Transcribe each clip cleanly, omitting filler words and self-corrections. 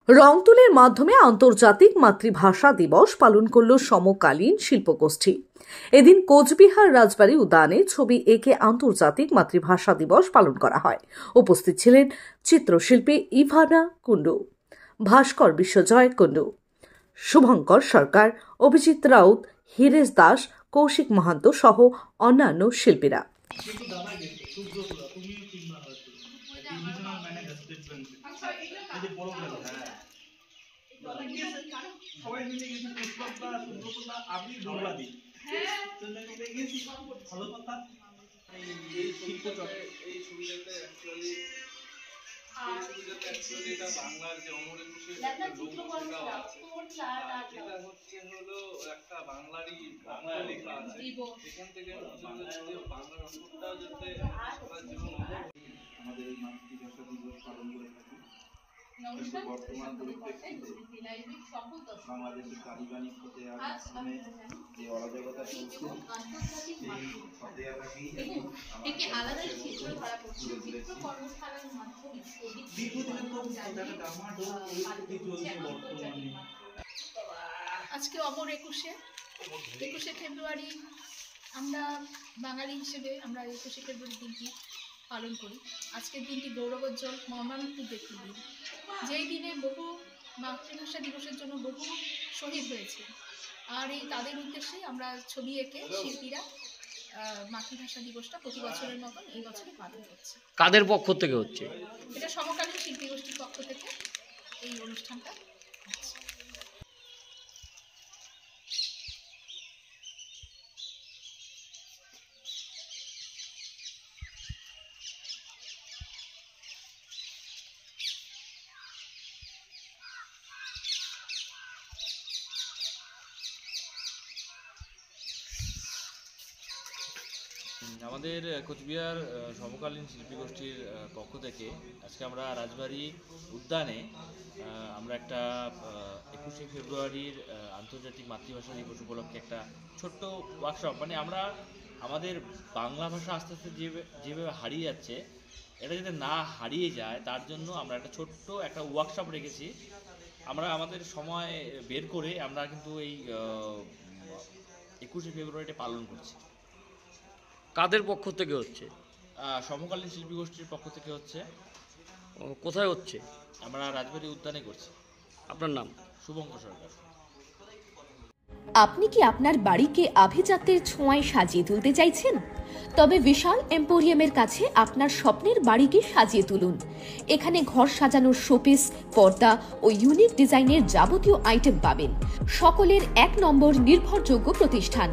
রংতুলির মাধ্যমে আন্তর্জাতিক মাতৃভাষা দিবস পালন করল সমকালীন শিল্পগোষ্ঠী। এদিন কোচবিহার রাজবাড়ী উদ্যানে ছবি এঁকে আন্তর্জাতিক মাতৃভাষা দিবস পালন করা হয়। উপস্থিত ছিলেন চিত্রশিল্পী ইভানা কুন্ডু, ভাস্কর বিশ্বজয় কুন্ডু, শুভঙ্কর সরকার, অভিজিৎ রাউত, হিরেশ দাস, কৌশিক মহান্ত সহ অন্যান্য শিল্পীরা। সবাই মিলে গেছি পুষ্পা সুন্দরতা আপনি বাংলা দিই মিলে গেছি ভালো কথা। এই শিল্প এই ছবিটাতে অ্যাকচুয়ালি এটা বাংলার যে অমর একুশের একটা লোক এটা হচ্ছে হলো একটা বাংলারই বাংলা লেখা আছে। এখান থেকে বাংলার অক্ষরটা যাতে সারা জীবন আমাদের এই মাতৃভাষা দিবস পালন করে থাকি। বর্তমান পরিপ্রেক্ষিতে বাংলাদেশের পারিবারিক হতে যে অরাজকতা চলছে আজকে অমর 21শে ফেব্রুয়ারি আমরা বাঙালি হিসেবে আমরা 21শে ফেব্রুয়ারি দিনটি পালন করি। আজকের দিনটি গৌরবোজ্জ্বল মর্মান্তিক একটি দিন, যেই দিনে বহু মাতৃভাষা দিবসের জন্য বহু শহীদ হয়েছে। আর এই তাদের উদ্দেশ্যে আমরা ছবি এঁকে শিল্পীরা মাতৃভাষা দিবসটা প্রতি বছরের মতন এই বছরে পালন করছে। কাদের পক্ষ থেকে হচ্ছে? এটা সমকালীন শিল্পী গোষ্ঠীর পক্ষ থেকে এই অনুষ্ঠানটা হচ্ছে। আমাদের কোচবিহার সমকালীন শিল্পী গোষ্ঠীর পক্ষ থেকে আজকে আমরা রাজবাড়ী উদ্যানে আমরা একটা 21শে ফেব্রুয়ারির আন্তর্জাতিক মাতৃভাষা দিবস উপলক্ষে একটা ছোট্ট ওয়ার্কশপ, মানে আমরা আমাদের বাংলা ভাষা আস্তে আস্তে যেভাবে হারিয়ে যাচ্ছে, এটা যাতে না হারিয়ে যায় তার জন্য আমরা একটা ছোট্ট একটা ওয়ার্কশপ রেখেছি। আমরা আমাদের সময় বের করে আমরা কিন্তু এই 21শে ফেব্রুয়ারিটা পালন করছি। কাদের পক্ষ থেকে হচ্ছে? সমকালীন শিল্পী গোষ্ঠীর পক্ষ থেকে হচ্ছে। কোথায় হচ্ছে? আমরা রাজবাড়ী উদ্যানে করছি। আপনার নাম? শুভঙ্কর সরকার। আপনি কি আপনার বাড়িকে আভিজাত্যের ছোঁয়ায় সাজিয়ে তুলতে চাইছেন? তবে বিশাল এম্পোরিয়ামের কাছে আপনার স্বপ্নের বাড়িকে সাজিয়ে তুলুন। এখানে ঘর সাজানোর শোপিস, পর্দা ও ইউনিক ডিজাইনের যাবতীয় আইটেম পাবেন। সকলের 1 নম্বর নির্ভরযোগ্য প্রতিষ্ঠান,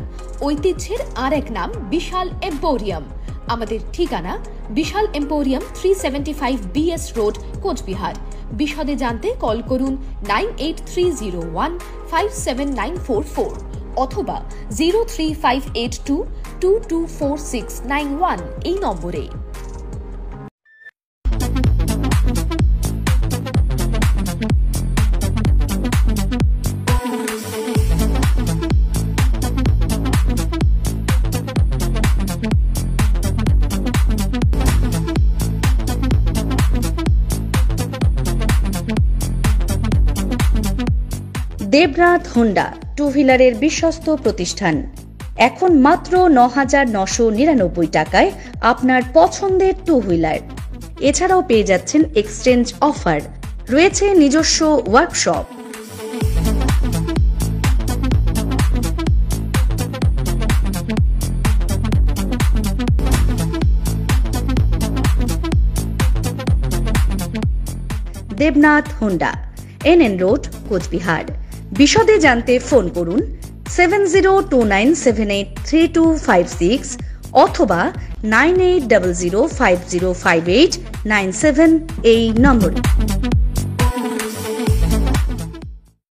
ঐতিহ্যের আর এক নাম বিশাল এম্পোরিয়াম। আমাদের ঠিকানা বিশাল এম্পোরিয়াম, 375 BS রোড, কোচবিহার। বিশদে জানতে কল করুন 9830157944 অথবা 03582224691 এই নম্বরে। দেবনাথ হোন্ডা টু হুইলারের বিশ্বস্ত প্রতিষ্ঠান। এখন মাত্র ৯,৯৯৯ টাকায় আপনার পছন্দের টু হুইলার। এছাড়াও পেয়ে যাচ্ছেন এক্সচেঞ্জ অফার, রয়েছে নিজস্ব workshop. Debnath Honda, NN road, Coochbehar. বিশদে জানতে ফোন করুন 7029783256 অথবা 9800505897 এই নম্বরে।